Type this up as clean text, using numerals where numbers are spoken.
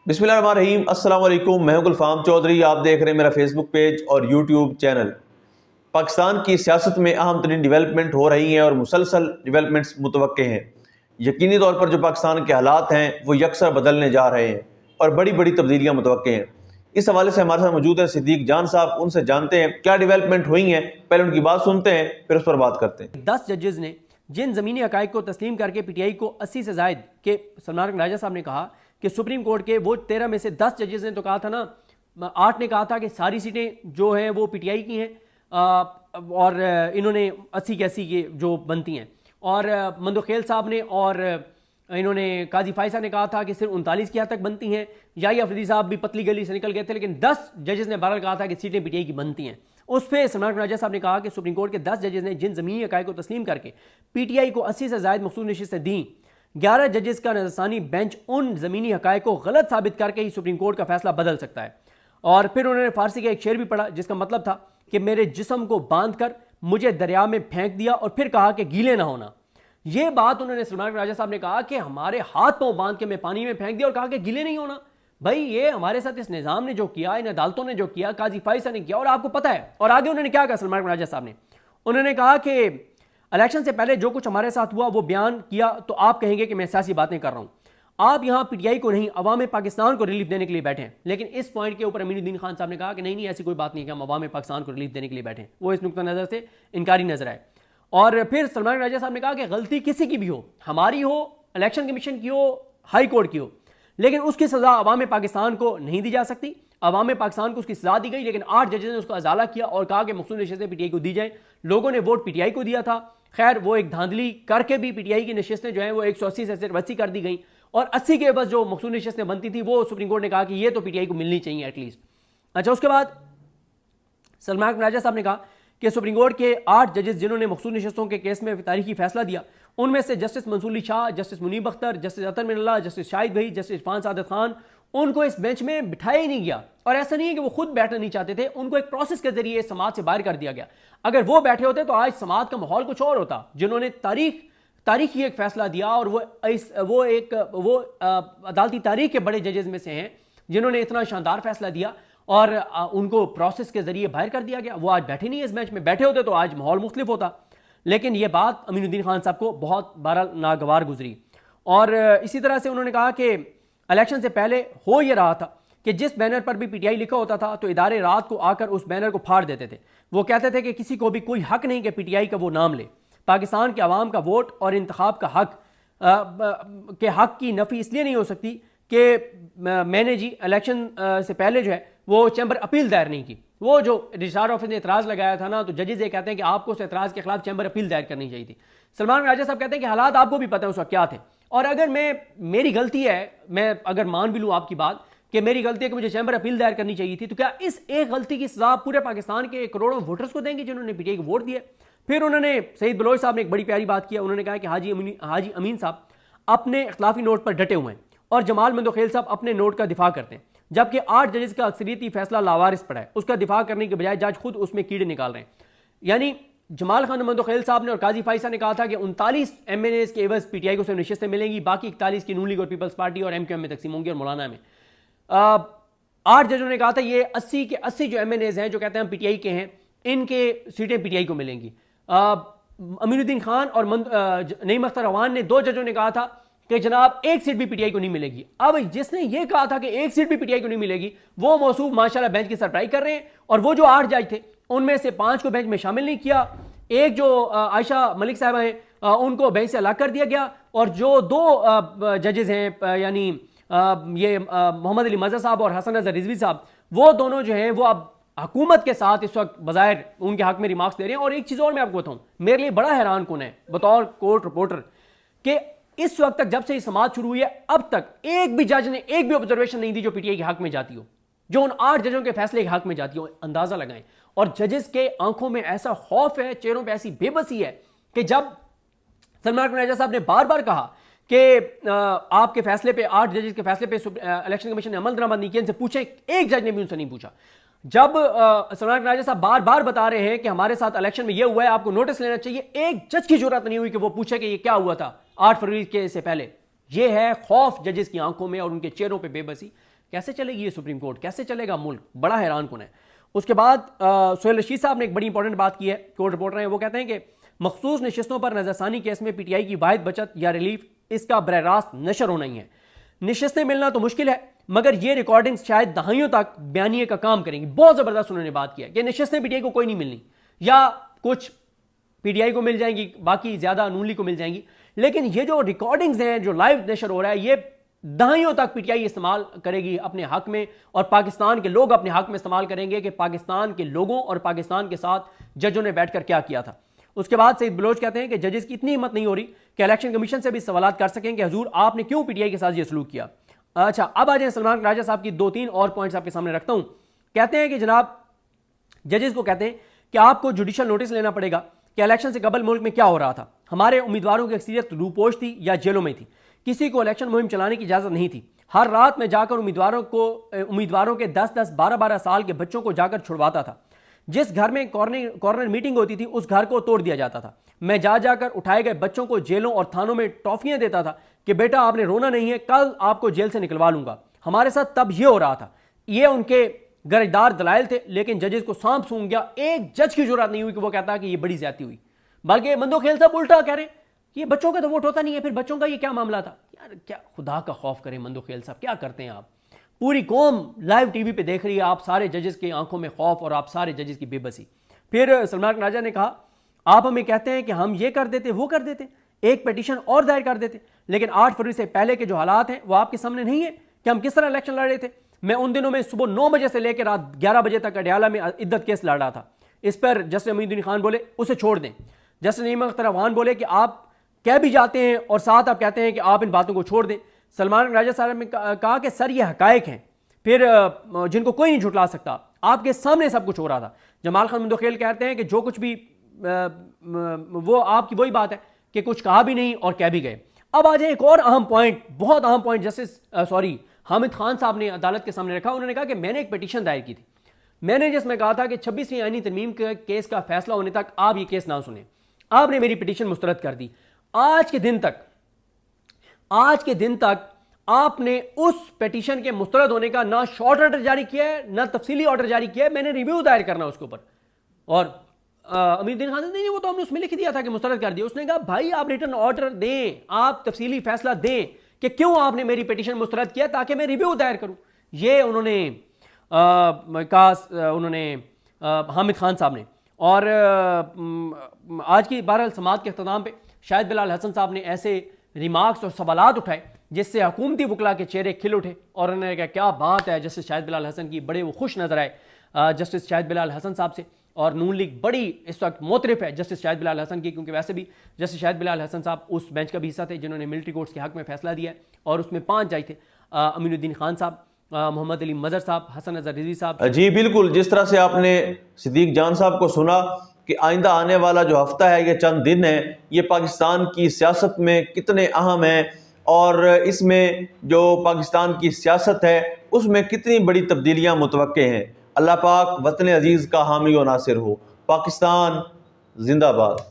बिस्मिल्लाहिर्रहमानिर्रहीम। अस्सलाम वालेकुम। मैं हूं गुलफाम चौधरी। आप देख रहे हैं मेरा फेसबुक पेज और यूट्यूब चैनल। पाकिस्तान की सियासत में अहम तरीन डिवेलपमेंट हो रही हैं और मुसलसल डिवेलपमेंट्स मुतवक्के हैं। यकीनी तौर पर जो पाकिस्तान के हालात हैं वो यकसर बदलने जा रहे हैं और बड़ी बड़ी तब्दीलियाँ मुतवक्के हैं। इस हवाले से हमारे साथ मौजूद है सिद्दीक जान साहब। उनसे जानते हैं क्या डिवेलपमेंट हुई हैं, पहले उनकी बात सुनते हैं फिर उस पर बात करते हैं। 10 जजेस ने जिन ज़मीनी हक़ाइक़ को तस्लीम करके पीटीआई को 80 से ज़ायद के सलमान राजा साहब ने कहा कि सुप्रीम कोर्ट के वो 13 में से 10 जजेस ने तो कहा था ना, 8 ने कहा था कि सारी सीटें जो हैं वो पीटीआई की हैं और इन्होंने 80 की 80 की जो बनती हैं, और मंदोखेल साहब ने और इन्होंने काजी फायसा ने कहा था कि सिर्फ 39 की हद तक बनती हैं। याही अफरीदी साहब भी पतली गली से निकल गए थे, लेकिन 10 जजेस ने बहरहाल कहा था कि सीटें पीटीआई की बनती हैं। उस पर सलमान राजा साहब ने कहा कि सुप्रीम कोर्ट के 10 जजेस ने जिन ज़मीनी हक़ाइक़ को तस्लीम करके पीटीआई को 80 से ज़ायद मखसूस नशिस्तें दी, 11 जजेस का नज़रसानी बेंच उन ज़मीनी हक़ाइक़ को गलत साबित करके ही सुप्रीम कोर्ट का फैसला बदल सकता है। और फिर उन्होंने फारसी का एक शेर भी पढ़ा जिसका मतलब था कि मेरे जिस्म को बांध कर मुझे दरिया में फेंक दिया और फिर कहा कि गीले ना होना। यह बात उन्होंने सलमान राजा साहब ने कहा कि हमारे हाथ पांव बांध के मैं पानी में फेंक दिया और कहा कि गीले नहीं होना। भाई ये हमारे साथ इस निज़ाम ने जो किया, इन अदालतों ने जो किया, काजी फायसा ने किया, और आपको पता है। और आगे उन्होंने क्या कहा सलमान राजा साहब ने, उन्होंने कहा कि इलेक्शन से पहले जो कुछ हमारे साथ हुआ वो बयान किया तो आप कहेंगे कि मैं सियासी बातें कर रहा हूं। आप यहां पीटीआई को नहीं, अवाम पाकिस्तान को रिलीफ देने के लिए बैठे हैं। लेकिन इस पॉइंट के ऊपर अमीनुद्दीन खान साहब ने कहा कि नहीं ऐसी कोई बात नहीं कि हम अवाम पाकिस्तान को रिलीफ देने के लिए बैठे हैं। वो इस नुक्ता नज़र से इनकारी नजर आए। और फिर सलमान राजा साहब ने कहा कि गलती किसी की भी हो, हमारी हो, इलेक्शन कमीशन की हो, हाई कोर्ट की हो, लेकिन उसकी सजा अवाम पाकिस्तान को नहीं दी जा सकती। अवाम पाकिस्तान को उसकी सजा दी गई, लेकिन 8 जजेस ने उसको अजाला किया और कहा कि मखसूस नशिस्तें पीटीआई को दी जाए। लोगों ने वोट पीटीआई को दिया था। खैर वो एक धांधली करके भी पीटीआई की नशिस्तें जो हैं वो 180 से सिर्फ 80 कर दी गई, और 80 के बस जो मखसूस नशिस्तें बनती थी वो सुप्रीम कोर्ट ने कहा कि ये तो पीटीआई को मिलनी चाहिए एटलीस्ट। अच्छा, उसके बाद सलमान राजा साहब ने कहा कि सुप्रीम कोर्ट के 8 जजेस जिन्होंने मखसूस नशिस्तों के केस में तारीखी फैसला दिया, उनमें से justice Mansoor Ali Shah, justice Munib Akhtar, justice Athar Minallah, justice Shahid भाई, जस्टिस इरफान सादत खान, उनको इस बेंच में बिठाया ही नहीं गया। और ऐसा नहीं है कि वो खुद बैठना नहीं चाहते थे, उनको एक प्रोसेस के जरिए समाज से बाहर कर दिया गया। अगर वो बैठे होते तो आज समाज का माहौल कुछ और होता। जिन्होंने तारीखी एक फैसला दिया, और वो अदालती तारीख के बड़े जजेस में से हैं जिन्होंने इतना शानदार फैसला दिया और उनको प्रोसेस के जरिए बाहर कर दिया गया। वो आज बैठे नहीं, इस बेंच में बैठे होते तो आज माहौल मुख्तलिफ होता। लेकिन यह बात अमीनुद्दीन खान साहब को बहुत बहरहाल नागवार गुजरी। और इसी तरह से उन्होंने कहा कि इलेक्शन से पहले हो यह रहा था कि जिस बैनर पर भी पीटीआई लिखा होता था तो इदारे रात को आकर उस बैनर को फाड़ देते थे। वो कहते थे कि किसी को भी कोई हक नहीं कि पीटीआई का वो नाम ले। पाकिस्तान के अवाम का वोट और इंतखाब का हक के हक की नफ़ी इसलिए नहीं हो सकती कि मैंने जी इलेक्शन से पहले जो है वो चैम्बर अपील दायर नहीं की। वो जो रजिस्ट्रार ऑफिस ने एतराज़ लगाया था ना, तो जजेस ये कहते हैं कि आपको उस एतराज़ के खिलाफ चैम्बर अपील दायर करनी चाहिए थी। सलमान राजा साहब कहते हैं कि हालात आपको भी पता है उस वक्त क्या थे, और अगर मेरी गलती है, मैं अगर मान भी लूँ आपकी बात कि मेरी गलती है कि मुझे चैम्बर अपील दायर करनी चाहिए थी, तो क्या इस एक गलती की सजा पूरे पाकिस्तान के करोड़ों वोटर्स को देंगे जिन्होंने पीटीआई को वोट दिया? फिर उन्होंने सईद बलोच साहब ने एक बड़ी प्यारी बात किया। उन्होंने कहा कि हाजी अमीन साहब अपने इख्तिलाफी नोट पर डटे हुए हैं और जमाल मंदोखेल साहब अपने नोट का दिफा करते हैं, जबकि 8 जजेस का अक्सरियती फैसला लावारिस पड़ा है। उसका दिफा करने के बजाय जज खुद उसमें कीड़े निकाल रहे हैं। यानी जमाल खान मंदोखेल साहब ने और काजी फायसा ने कहा था कि 39 एमएनएस के एवज पीटीआई को सिर्फ नशिस्तें मिलेंगी, बाकी 41 की नून लीग और पीपल्स पार्टी और एमक्यूएम में तकसीम होंगी और मौलाना में। 8 जजों ने कहा था ये 80 के 80 जो एमएनएस हैं जो कहते हैं पीटीआई के हैं, इनके सीटें पीटीआई को मिलेंगी। अमीनुद्दीन खान और नईम अख्तर अवान ने 2 जजों ने कहा था कि जनाब एक सीट भी पीटीआई को नहीं मिलेगी। अब जिसने ये कहा था कि एक सीट भी पीटीआई को नहीं मिलेगी, वो मौसूफ माशाल्लाह बेंच की सरप्राइज कर रहे हैं। और वो जो 8 जज थे उनमें से 5 को बेंच में शामिल नहीं किया। एक जो आयशा मलिक साहबा हैं उनको बेंच से अलग कर दिया गया, और जो 2 जजेस हैं यानी ये मोहम्मद अली मज़हर साहब और हसन अजहर रिजवी साहब, वो दोनों जो हैं वो अब हुकूमत के साथ इस वक्त बज़ाहिर उनके हक में रिमार्क्स दे रहे हैं। और एक चीज़ और मैं आपको बताऊं, मेरे लिए बड़ा हैरान कौन है बतौर कोर्ट रिपोर्टर कि इस वक्त तक जब से ये समाज शुरू हुई है अब तक एक भी जज ने एक भी ऑब्जर्वेशन नहीं दी जो पीटीआई के हक में जाती हो, जो उन 8 जजों के फैसले के हक में जाती हो। अंदाजा लगाएं। और जजेस के आंखों में ऐसा खौफ है, चेहरों पे ऐसी बेबसी है कि जब सलमान राजा साहब ने बार बार कहा कि आपके फैसले पे 8 जजेस के फैसले पे इलेक्शन कमीशन ने अमल दरामद नहीं किया, इनसे पूछें, एक जज ने भी उनसे नहीं पूछा। जब सलमान राजा साहब बार बार बता रहे हैं कि हमारे साथ इलेक्शन में यह हुआ है, आपको नोटिस लेना चाहिए, एक जज की जरूरत नहीं हुई कि वो पूछे कि ये क्या हुआ था 8 फरवरी के से पहले। यह है खौफ जजेस की आंखों में और उनके चेहरों पे बेबसी कैसे चलेगी ये सुप्रीम कोर्ट, कैसे चलेगा मुल्क, बड़ा हैरान कुन है। उसके बाद सोहेल रशीद साहब ने एक बड़ी इंपॉर्टेंट बात की है, कोर्ट रिपोर्टर हैं, वो कहते हैं कि मखसूस नशिस्तों पर नजरसानी केस में पीटीआई की वाहिद बचत या रिलीफ इसका बरह रास्त नशर होना ही है। नशिस्तें मिलना तो मुश्किल है मगर ये रिकॉर्डिंग शायद दहाइयों तक बयानिए का काम करेंगी। बहुत जबरदस्त उन्होंने बात किया कि नशिस्तें पीटीआई को कोई नहीं मिलनी, या कुछ पीटीआई को मिल जाएंगी, बाकी ज्यादा नून लीग को मिल जाएंगी, लेकिन ये जो रिकॉर्डिंग्स हैं जो लाइव नशर हो रहा है ये दहाइयों तक पीटीआई इस्तेमाल करेगी अपने हक में, और पाकिस्तान के लोग अपने हक में इस्तेमाल करेंगे कि पाकिस्तान के लोगों और पाकिस्तान के साथ जजों ने बैठकर क्या किया था। उसके बाद सईद बलोच कहते हैं कि जजेस की इतनी हिम्मत नहीं हो रही कि इलेक्शन कमीशन से भी सवाल कर सकें कि हजूर आपने क्यों पीटीआई के साथ ये सलूक किया। अच्छा, अब आ जाए सलमान राजा साहब की 2-3 और पॉइंट्स आपके सामने रखता हूं। कहते हैं कि जनाब जजेस को कहते हैं कि आपको जुडिशल नोटिस लेना पड़ेगा कि इलेक्शन से कबल मुल्क में क्या हो रहा था। हमारे उम्मीदवारों की अक्सरियत रूपोश थी या जेलों में थी, किसी को इलेक्शन मुहिम चलाने की इजाजत नहीं थी। हर रात में जाकर उम्मीदवारों के 10-10, 12-12 साल के बच्चों को जाकर छुड़वाता था। जिस घर में कॉर्नर मीटिंग होती थी उस घर को तोड़ दिया जाता था। मैं जाकर उठाए गए बच्चों को जेलों और थानों में टॉफियां देता था कि बेटा आपने रोना नहीं है, कल आपको जेल से निकलवा लूंगा। हमारे साथ तब यह हो रहा था। ये उनके गरजदार दलाइल थे, लेकिन जजेस को सांप सूंघ गया। एक जज की जरूरत नहीं हुई कि वो कहता कि ये बड़ी ज्यादती हुई, बल्कि मंदोखेल साहब उल्टा कह रहे ये बच्चों का तो वोट होता नहीं है, फिर बच्चों का ये क्या मामला था। यार क्या खुदा का खौफ करें मंदोखेल साहब, क्या करते हैं आप। पूरी कौम लाइव टीवी पे देख रही है, आप सारे जजेस की आंखों में खौफ और आप सारे जजेस की बेबसी। फिर सलमान राजा ने कहा आप हमें कहते हैं कि हम ये कर देते वो कर देते, एक पिटीशन और दायर कर देते, लेकिन 8 फरवरी से पहले के जो हालात हैं वो आपके सामने नहीं है कि हम किस तरह इलेक्शन लड़ रहे थे। मैं उन दिनों में सुबह 9 बजे से लेकर रात 11 बजे तक अडयाला में इद्दत केस लड़ रहा था। इस पर जस्टिस अमीनुद्दीन खान बोले उसे छोड़ दें। जस्टिस नईम अख्तर अफगान बोले कि आप कह भी जाते हैं और साथ आप कहते हैं कि आप इन बातों को छोड़ दें। सलमान राजा साहब ने कहा कि सर ये हकायक हैं, फिर जिनको कोई नहीं झुटला सकता, आपके सामने सब कुछ हो रहा था। जमाल खान मंदोखेल कहते हैं कि जो कुछ भी वो आपकी वही बात है कि कुछ कहा भी नहीं और कह भी गए। अब आ जाए एक और अहम पॉइंट, बहुत अहम पॉइंट जस्टिस हामिद खान साहब ने अदालत के सामने रखा। उन्होंने कहा कि मैंने एक पिटीशन दायर की थी, मैंने जिसमें कहा था कि 26वीं आईनी तरमीम के केस का फैसला होने तक आप ये केस ना सुने। आपने मेरी पिटीशन मुस्तरद कर दी। आज के दिन तक आपने उस पिटीशन के मुस्तरद होने का ना शॉर्ट ऑर्डर जारी किया है ना तफसीली ऑर्डर जारी किया है। मैंने रिव्यू दायर करना उसके ऊपर, और अमीरुद्दीन खान ने नहीं वो तो हमने उसमें लिख दिया था कि मुस्तरद कर दिया। उसने कहा भाई आप रिटर्न ऑर्डर दें, आप तफसीली फैसला दें कि क्यों आपने मेरी पिटीशन मुस्तरद किया ताकि मैं रिव्यू दायर करूं। ये उन्होंने कहा हामिद खान साहब ने। और आज की बहरहाल समाअत के अख्ताम पे शाहिद बिलाल हसन साहब ने ऐसे रिमार्क्स और सवालात उठाए जिससे हुकूमती वकला के चेहरे खिल उठे और उन्होंने कहा क्या बात है जस्टिस शाहिद बिलाल हसन की, बड़े वो खुश नजर आए जस्टिस शाहिद बिलाल हसन साहब से। और नून लीग बड़ी इस वक्त मोतरफ है जस्टिस शाहिद बिलाल हसन की, क्योंकि वैसे भी जस्टिस शाहिद बिलाल हसन साहब उस बेंच का भी हिस्सा थे जिन्होंने मिलिट्री कोर्ट्स के हक में फैसला दिया है, और उसमें 5 जज थे, अमीनुद्दीन खान साहब, मोहम्मद अली मजहर साहब, हसन अजहर रिजवी साहब। जी बिल्कुल, जिस तरह से आपने सिद्दीक जान साहब को सुना कि आइंदा आने वाला जो हफ्ता है, ये चंद दिन है, ये पाकिस्तान की सियासत में कितने अहम है और इसमें जो पाकिस्तान की सियासत है उसमें कितनी बड़ी तब्दीलियां मुतवक्के हैं। अल्लाह पाक वतन अजीज़ का हामी और नासिर हो। पाकिस्तान जिंदाबाद।